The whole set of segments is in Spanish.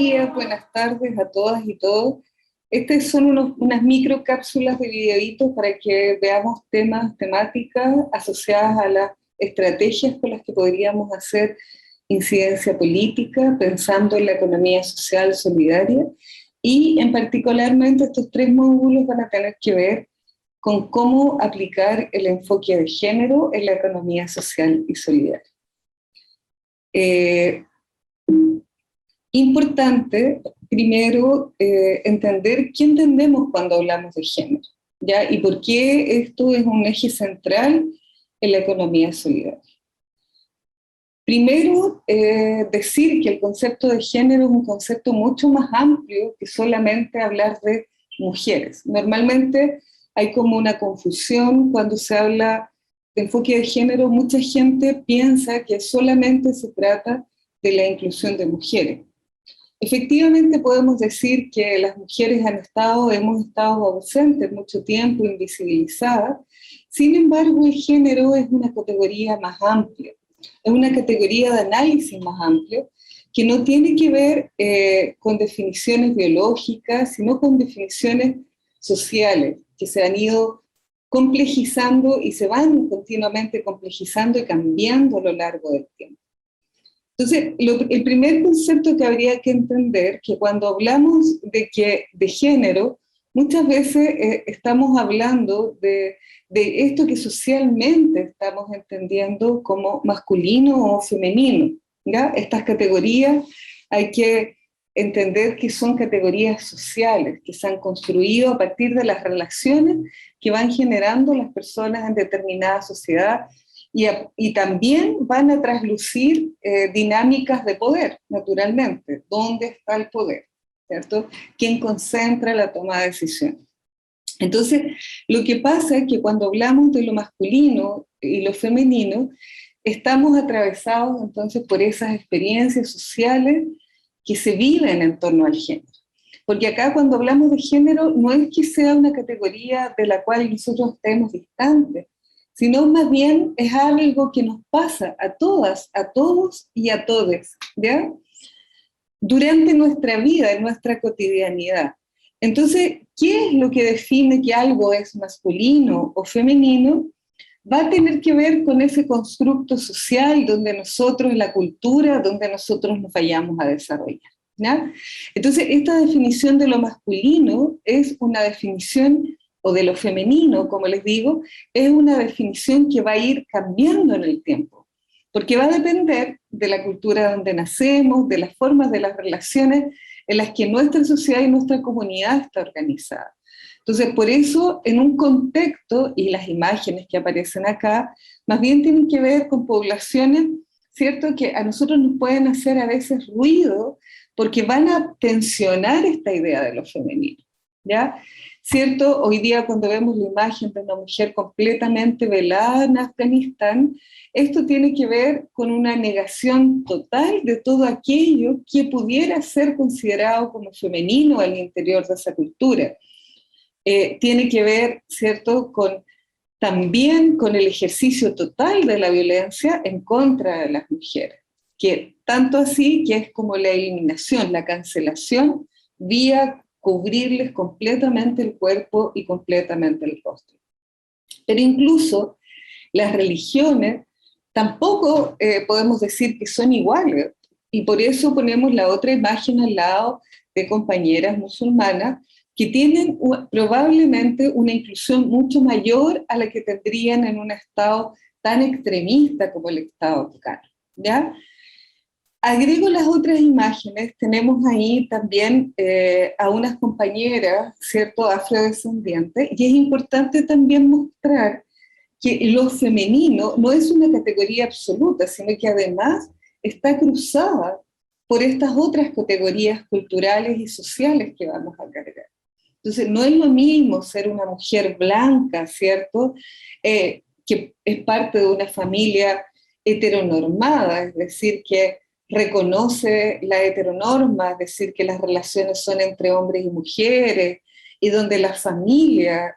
días, buenas tardes a todas y todos. Estas son unas microcápsulas de videitos para que veamos temáticas asociadas a las estrategias con las que podríamos hacer incidencia política, pensando en la economía social solidaria, y en particularmente estos tres módulos van a tener que ver con cómo aplicar el enfoque de género en la economía social y solidaria. Importante, primero, entender qué entendemos cuando hablamos de género, ¿ya? Y por qué esto es un eje central en la economía solidaria. Primero, decir que el concepto de género es un concepto mucho más amplio que solamente hablar de mujeres. Normalmente hay como una confusión cuando se habla de enfoque de género. Mucha gente piensa que solamente se trata de la inclusión de mujeres. Efectivamente podemos decir que las mujeres hemos estado ausentes mucho tiempo, invisibilizadas. Sin embargo, el género es una categoría más amplia, es una categoría de análisis más amplio, que no tiene que ver con definiciones biológicas, sino con definiciones sociales, que se han ido complejizando y se van continuamente complejizando y cambiando a lo largo del tiempo. Entonces, el primer concepto que habría que entender, que cuando hablamos de género, muchas veces estamos hablando de esto que socialmente estamos entendiendo como masculino o femenino, ¿ya? Estas categorías hay que entender que son categorías sociales, que se han construido a partir de las relaciones que van generando las personas en determinada sociedad, y también van a traslucir dinámicas de poder, naturalmente. ¿Dónde está el poder? ¿Cierto? ¿Quién concentra la toma de decisiones? Entonces, lo que pasa es que cuando hablamos de lo masculino y lo femenino, estamos atravesados entonces por esas experiencias sociales que se viven en torno al género. Porque acá cuando hablamos de género no es que sea una categoría de la cual nosotros estemos distantes, sino más bien es algo que nos pasa a todas, a todos y a todes, ¿ya? Durante nuestra vida, en nuestra cotidianidad. Entonces, ¿qué es lo que define que algo es masculino o femenino? Va a tener que ver con ese constructo social donde nosotros, la cultura, donde nosotros nos vayamos a desarrollar, ¿ya? Entonces, esta definición de lo masculino es una definición, o de lo femenino, como les digo, es una definición que va a ir cambiando en el tiempo, porque va a depender de la cultura donde nacemos, de las formas de las relaciones en las que nuestra sociedad y nuestra comunidad está organizada. Entonces, por eso, en un contexto, y las imágenes que aparecen acá, más bien tienen que ver con poblaciones, ¿cierto?, que a nosotros nos pueden hacer a veces ruido, porque van a tensionar esta idea de lo femenino, ¿ya? ¿Cierto? Hoy día cuando vemos la imagen de una mujer completamente velada en Afganistán, esto tiene que ver con una negación total de todo aquello que pudiera ser considerado como femenino al interior de esa cultura. Tiene que ver, ¿cierto?, también con el ejercicio total de la violencia en contra de las mujeres, que tanto así que es como la eliminación, la cancelación vía cubrirles completamente el cuerpo y completamente el rostro. Pero incluso las religiones tampoco podemos decir que son iguales, y por eso ponemos la otra imagen al lado de compañeras musulmanas que tienen probablemente una inclusión mucho mayor a la que tendrían en un estado tan extremista como el estado afgano, ¿ya? Agrego las otras imágenes, tenemos ahí también a unas compañeras, ¿cierto?, afrodescendientes, y es importante también mostrar que lo femenino no es una categoría absoluta, sino que además está cruzada por estas otras categorías culturales y sociales que vamos a cargar. Entonces, no es lo mismo ser una mujer blanca, ¿cierto?, que es parte de una familia heteronormada, es decir, que reconoce la heteronorma, es decir, que las relaciones son entre hombres y mujeres, y donde la familia,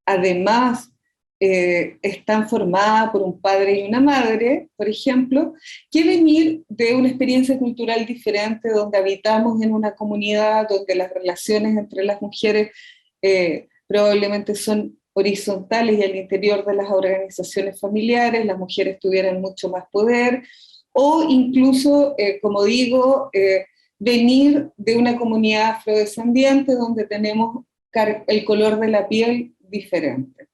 además, están formadas por un padre y una madre, por ejemplo, que venir de una experiencia cultural diferente, donde habitamos en una comunidad, donde las relaciones entre las mujeres probablemente son horizontales y al interior de las organizaciones familiares, las mujeres tuvieran mucho más poder, o incluso, como digo, venir de una comunidad afrodescendiente donde tenemos el color de la piel diferente.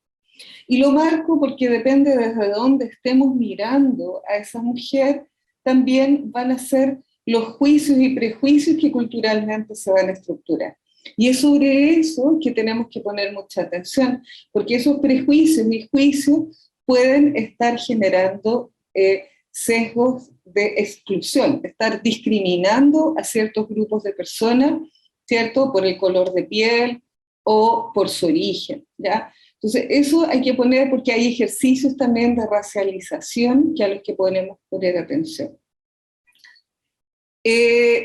Y lo marco porque depende desde dónde estemos mirando a esa mujer, también van a ser los juicios y prejuicios que culturalmente se van a estructurar. Y es sobre eso que tenemos que poner mucha atención, porque esos prejuicios y juicios pueden estar generando sesgos de exclusión, estar discriminando a ciertos grupos de personas, ¿cierto? Por el color de piel o por su origen, ¿ya? Entonces, eso hay que poner porque hay ejercicios también de racialización que a los que podemos poner atención.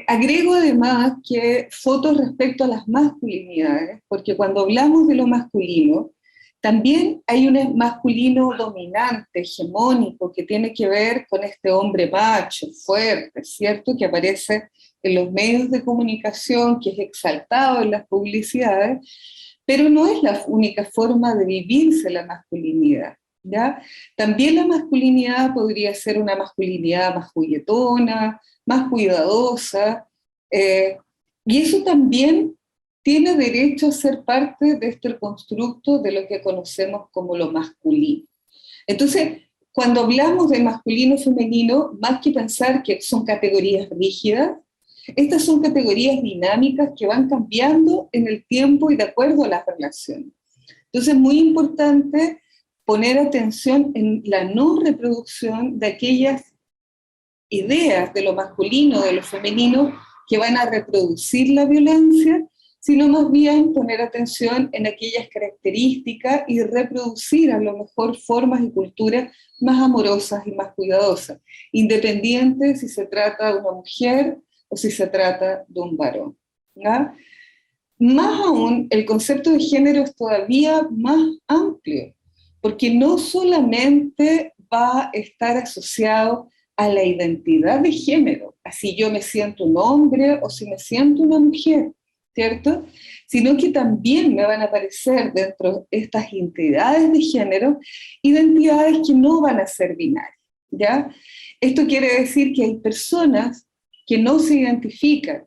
Agrego además que fotos respecto a las masculinidades, porque cuando hablamos de lo masculino, también hay un masculino dominante, hegemónico, que tiene que ver con este hombre macho, fuerte, ¿cierto? Que aparece en los medios de comunicación, que es exaltado en las publicidades, pero no es la única forma de vivirse la masculinidad, ¿ya? También la masculinidad podría ser una masculinidad más juguetona, más cuidadosa, y eso también tiene derecho a ser parte de este constructo de lo que conocemos como lo masculino. Entonces, cuando hablamos de masculino y femenino, más que pensar que son categorías rígidas, estas son categorías dinámicas que van cambiando en el tiempo y de acuerdo a las relaciones. Entonces, es muy importante poner atención en la no reproducción de aquellas ideas de lo masculino, de lo femenino, que van a reproducir la violencia, sino más bien poner atención en aquellas características y reproducir a lo mejor formas y culturas más amorosas y más cuidadosas, independiente si se trata de una mujer o si se trata de un varón, ¿ya? Más aún, el concepto de género es todavía más amplio, porque no solamente va a estar asociado a la identidad de género, así yo me siento un hombre o si me siento una mujer, ¿cierto? Sino que también me van a aparecer dentro de estas identidades de género, identidades que no van a ser binarias, ¿ya? Esto quiere decir que hay personas que no se identifican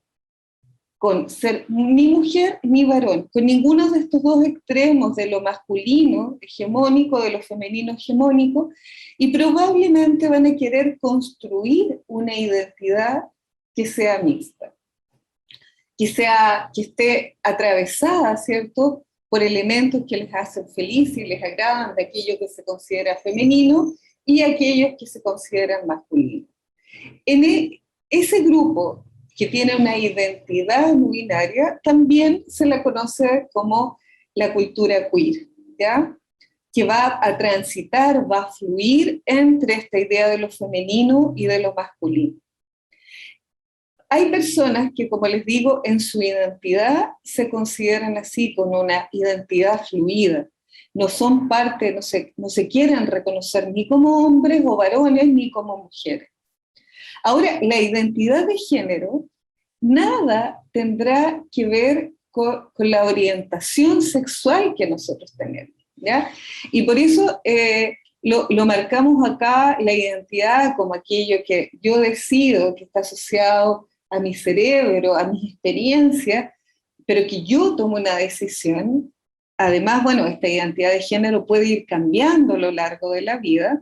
con ser ni mujer ni varón, con ninguno de estos dos extremos de lo masculino hegemónico, de lo femenino hegemónico, y probablemente van a querer construir una identidad que sea mixta, que esté atravesada, ¿cierto?, por elementos que les hacen felices y les agradan de aquello que se considera femenino y aquellos que se consideran masculinos. Ese grupo que tiene una identidad no binaria, también se la conoce como la cultura queer, ¿ya? Que va a transitar, va a fluir entre esta idea de lo femenino y de lo masculino. Hay personas que, como les digo, en su identidad se consideran así, con una identidad fluida. No son parte, no se quieren reconocer ni como hombres o varones, ni como mujeres. Ahora, la identidad de género nada tendrá que ver con la orientación sexual que nosotros tenemos, ¿ya? Y por eso lo marcamos acá, la identidad, como aquello que yo decido, que está asociado a mi cerebro, a mis experiencias, pero que yo tomo una decisión. Además, bueno, esta identidad de género puede ir cambiando a lo largo de la vida.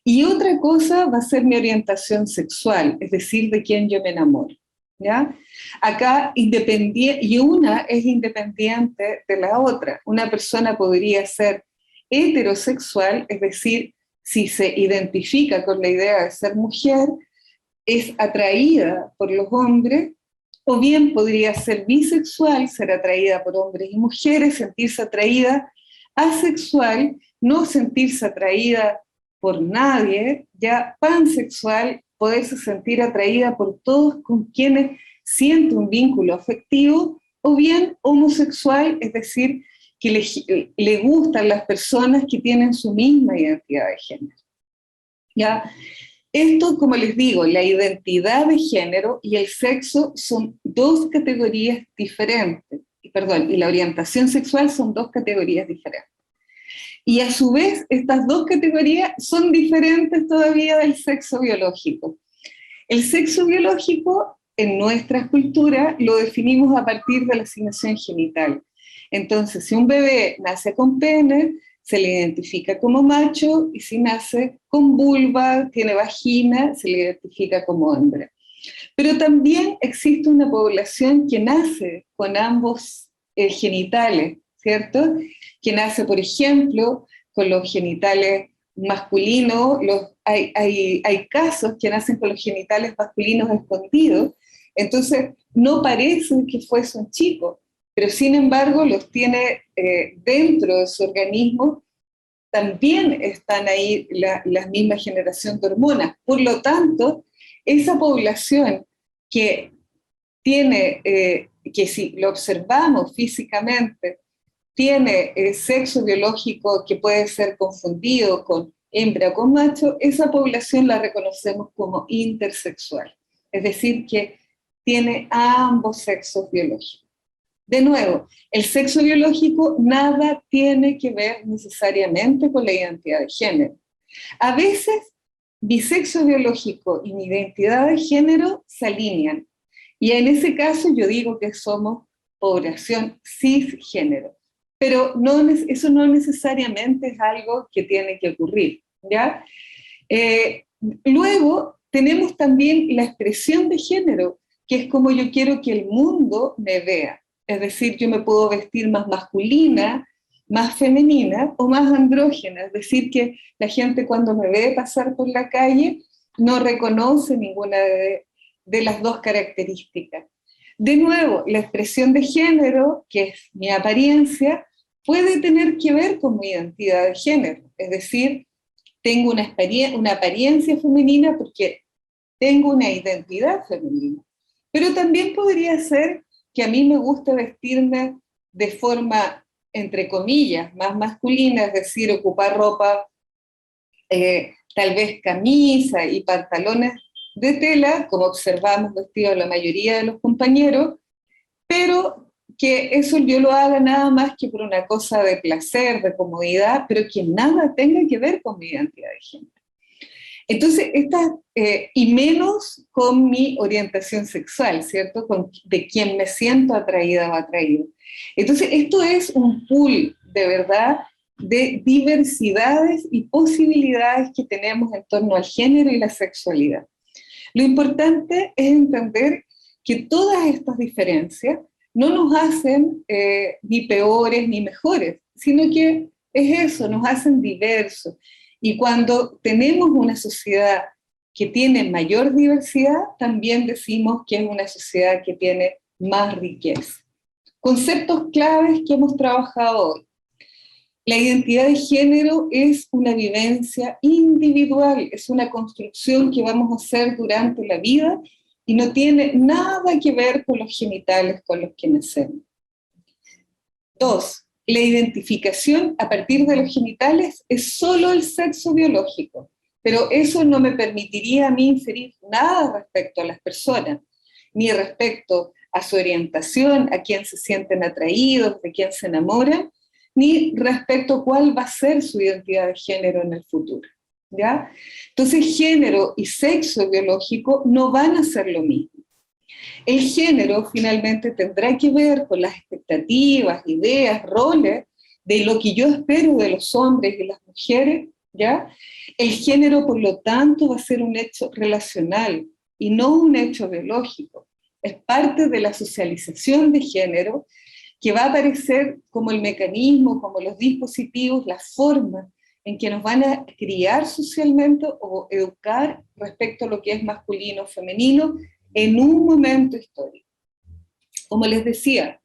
Y otra cosa va a ser mi orientación sexual, es decir, de quién yo me enamoro, ¿ya? Acá, y una es independiente de la otra. Una persona podría ser heterosexual, es decir, si se identifica con la idea de ser mujer, es atraída por los hombres, o bien podría ser bisexual, ser atraída por hombres y mujeres, sentirse atraída, asexual, no sentirse atraída por nadie, ya pansexual, poderse sentir atraída por todos con quienes siente un vínculo afectivo, o bien homosexual, es decir, que le gustan las personas que tienen su misma identidad de género. ¿Ya? Esto, como les digo, la identidad de género y el sexo son dos categorías diferentes, y la orientación sexual son dos categorías diferentes. Y a su vez, estas dos categorías son diferentes todavía del sexo biológico. El sexo biológico, en nuestra cultura, lo definimos a partir de la asignación genital. Entonces, si un bebé nace con pene, se le identifica como macho, y si nace con vulva, tiene vagina, se le identifica como hembra. Pero también existe una población que nace con ambos genitales, ¿cierto? Que nace, por ejemplo, con los genitales masculinos, hay casos que nacen con los genitales masculinos escondidos, entonces no parece que fuese un chico, pero sin embargo los tiene dentro de su organismo, también están ahí la misma generación de hormonas. Por lo tanto, esa población que tiene, que si lo observamos físicamente, tiene sexo biológico que puede ser confundido con hembra o con macho, esa población la reconocemos como intersexual, es decir, que tiene ambos sexos biológicos. De nuevo, el sexo biológico nada tiene que ver necesariamente con la identidad de género. A veces, mi sexo biológico y mi identidad de género se alinean, y en ese caso yo digo que somos población cisgénero. Pero eso no necesariamente es algo que tiene que ocurrir, ¿ya? Luego tenemos también la expresión de género, que es como yo quiero que el mundo me vea. Es decir, yo me puedo vestir más masculina, más femenina o más andrógena. Es decir, que la gente cuando me ve pasar por la calle no reconoce ninguna de las dos características. De nuevo, la expresión de género, que es mi apariencia, puede tener que ver con mi identidad de género. Es decir, tengo una apariencia femenina porque tengo una identidad femenina. Pero también podría ser que a mí me gusta vestirme de forma, entre comillas, más masculina, es decir, ocupar ropa, tal vez camisa y pantalones de tela, como observamos vestidos la mayoría de los compañeros, pero que eso yo lo haga nada más que por una cosa de placer, de comodidad, pero que nada tenga que ver con mi identidad de género. Entonces, y menos con mi orientación sexual, ¿cierto? De quién me siento atraída o atraído. Entonces, esto es un pool, de verdad, de diversidades y posibilidades que tenemos en torno al género y la sexualidad. Lo importante es entender que todas estas diferencias no nos hacen ni peores ni mejores, sino que es eso, nos hacen diversos. Y cuando tenemos una sociedad que tiene mayor diversidad, también decimos que es una sociedad que tiene más riqueza. Conceptos claves que hemos trabajado hoy. La identidad de género es una vivencia individual, es una construcción que vamos a hacer durante la vida y no tiene nada que ver con los genitales con los que nacemos. 2. La identificación a partir de los genitales es solo el sexo biológico, pero eso no me permitiría a mí inferir nada respecto a las personas, ni respecto a su orientación, a quién se sienten atraídos, de quién se enamoran, ni respecto a cuál va a ser su identidad de género en el futuro, ¿ya? Entonces, género y sexo biológico no van a ser lo mismo. El género finalmente tendrá que ver con las expectativas, ideas, roles de lo que yo espero de los hombres y las mujeres, ¿ya? El género, por lo tanto, va a ser un hecho relacional y no un hecho biológico. Es parte de la socialización de género que va a aparecer como el mecanismo, como los dispositivos, las formas en que nos van a criar socialmente o educar respecto a lo que es masculino o femenino en un momento histórico. Como les decía,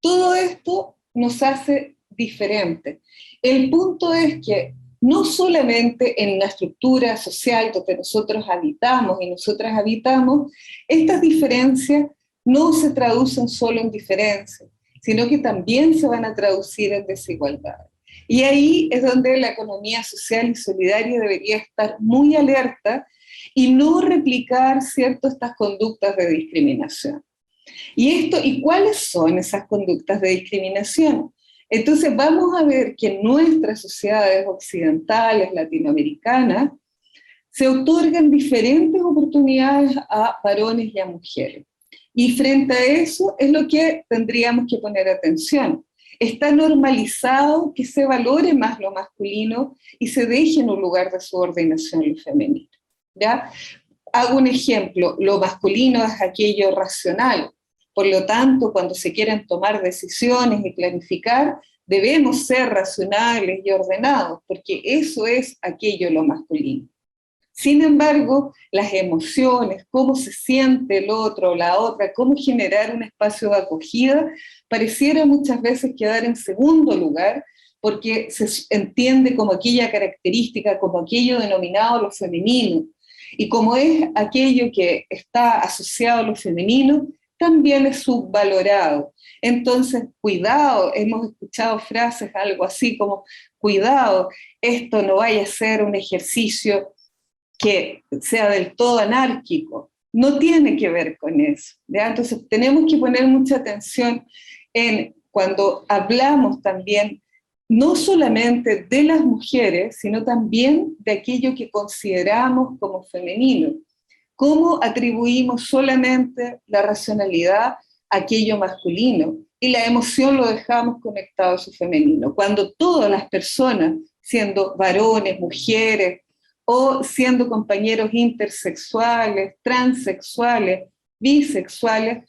todo esto nos hace diferentes. El punto es que no solamente en la estructura social donde nosotros habitamos y nosotras habitamos, estas diferencias no se traducen solo en diferencias. sino que también se van a traducir en desigualdades. Y ahí es donde la economía social y solidaria debería estar muy alerta y no replicar, ¿cierto?, estas conductas de discriminación. ¿Y cuáles son esas conductas de discriminación? Entonces vamos a ver que en nuestras sociedades occidentales, latinoamericanas, se otorgan diferentes oportunidades a varones y a mujeres. Y frente a eso es lo que tendríamos que poner atención. Está normalizado que se valore más lo masculino y se deje en un lugar de subordinación lo femenino, ¿ya? Hago un ejemplo, lo masculino es aquello racional, por lo tanto, cuando se quieren tomar decisiones y planificar, debemos ser racionales y ordenados, porque eso es aquello lo masculino. Sin embargo, las emociones, cómo se siente el otro o la otra, cómo generar un espacio de acogida, pareciera muchas veces quedar en segundo lugar, porque se entiende como aquella característica, como aquello denominado lo femenino. Y como es aquello que está asociado a lo femenino, también es subvalorado. Entonces, cuidado, hemos escuchado frases algo así como, cuidado, esto no vaya a ser un ejercicio que sea del todo anárquico. No tiene que ver con eso, ¿ya? Entonces tenemos que poner mucha atención en cuando hablamos también no solamente de las mujeres, sino también de aquello que consideramos como femenino. ¿Cómo atribuimos solamente la racionalidad a aquello masculino y la emoción lo dejamos conectado a su femenino? Cuando todas las personas, siendo varones, mujeres, o siendo compañeros intersexuales, transexuales, bisexuales,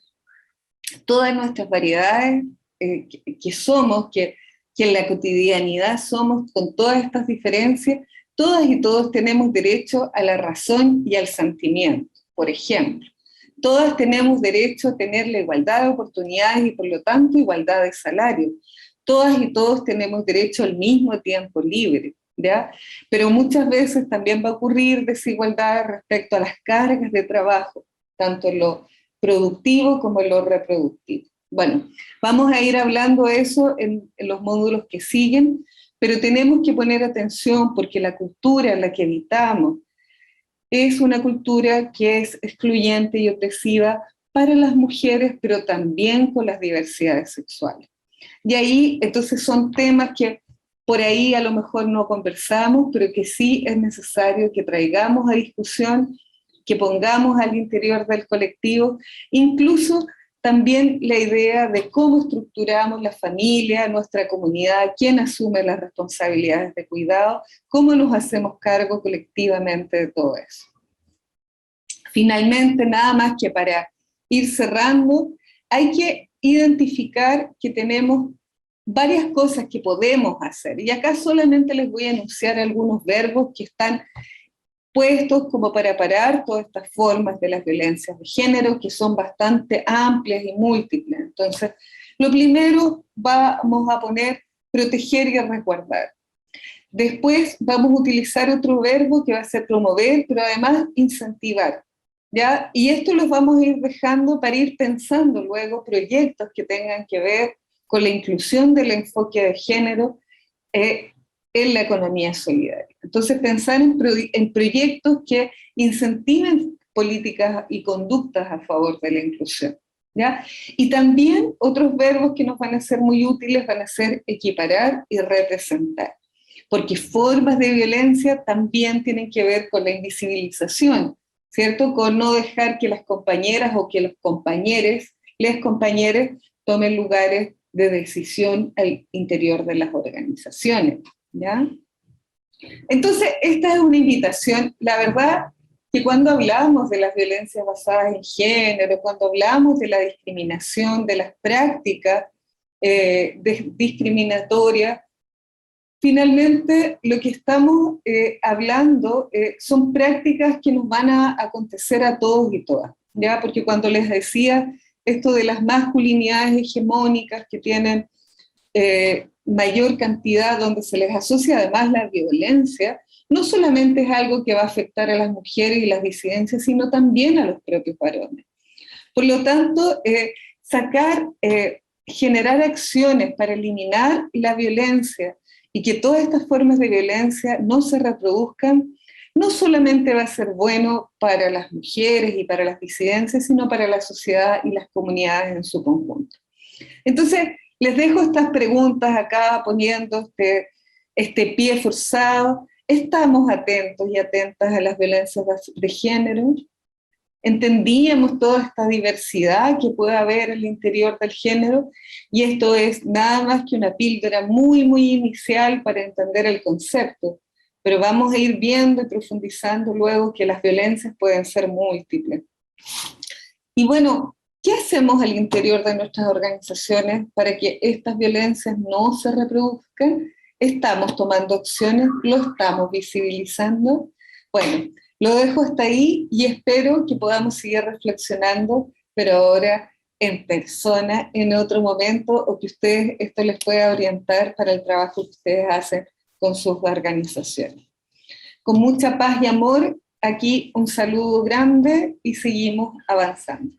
todas nuestras variedades que somos, que en la cotidianidad somos con todas estas diferencias, todas y todos tenemos derecho a la razón y al sentimiento, por ejemplo. Todas tenemos derecho a tener la igualdad de oportunidades y por lo tanto igualdad de salario. Todas y todos tenemos derecho al mismo tiempo libre, ¿ya? Pero muchas veces también va a ocurrir desigualdad respecto a las cargas de trabajo, tanto en lo productivo como en lo reproductivo. Bueno, vamos a ir hablando de eso en los módulos que siguen, pero tenemos que poner atención porque la cultura en la que habitamos es una cultura que es excluyente y opresiva para las mujeres, pero también con las diversidades sexuales. Y ahí, entonces, son temas que por ahí a lo mejor no conversamos, pero que sí es necesario que traigamos a discusión, que pongamos al interior del colectivo, incluso también la idea de cómo estructuramos la familia, nuestra comunidad, quién asume las responsabilidades de cuidado, cómo nos hacemos cargo colectivamente de todo eso. Finalmente, nada más que para ir cerrando, hay que identificar que tenemos varias cosas que podemos hacer. Y acá solamente les voy a enunciar algunos verbos que están puestos como para parar todas estas formas de las violencias de género, que son bastante amplias y múltiples. Entonces, lo primero vamos a poner proteger y resguardar. Después vamos a utilizar otro verbo que va a ser promover, pero además incentivar, ¿ya? Y esto los vamos a ir dejando para ir pensando luego proyectos que tengan que ver con la inclusión del enfoque de género en la economía solidaria. Entonces, pensar en proyectos que incentiven políticas y conductas a favor de la inclusión, ¿ya? Y también otros verbos que nos van a ser muy útiles van a ser equiparar y representar, porque formas de violencia también tienen que ver con la invisibilización, ¿cierto? Con no dejar que las compañeras o que los compañeros, les compañeros, tomen lugares de decisión al interior de las organizaciones, ¿ya? Entonces, esta es una invitación, la verdad que cuando hablamos de las violencias basadas en género, cuando hablamos de la discriminación, de las prácticas discriminatorias, finalmente lo que estamos hablando son prácticas que nos van a acontecer a todos y todas, ¿ya? Porque cuando les decía esto de las masculinidades hegemónicas que tienen mayor cantidad, donde se les asocia además la violencia, no solamente es algo que va a afectar a las mujeres y las disidencias, sino también a los propios varones. Por lo tanto, sacar generar acciones para eliminar la violencia y que todas estas formas de violencia no se reproduzcan, no solamente va a ser bueno para las mujeres y para las disidencias, sino para la sociedad y las comunidades en su conjunto. Entonces, les dejo estas preguntas acá poniendo este pie forzado. ¿Estamos atentos y atentas a las violencias de género? ¿Entendíamos toda esta diversidad que puede haber en el interior del género? Y esto es nada más que una píldora muy, muy inicial para entender el concepto, pero vamos a ir viendo y profundizando luego que las violencias pueden ser múltiples. Y bueno, ¿qué hacemos al interior de nuestras organizaciones para que estas violencias no se reproduzcan? ¿Estamos tomando acciones? ¿Lo estamos visibilizando? Bueno, lo dejo hasta ahí y espero que podamos seguir reflexionando, pero ahora en persona, en otro momento, o que ustedes esto les pueda orientar para el trabajo que ustedes hacen con sus organizaciones. Con mucha paz y amor, aquí un saludo grande y seguimos avanzando.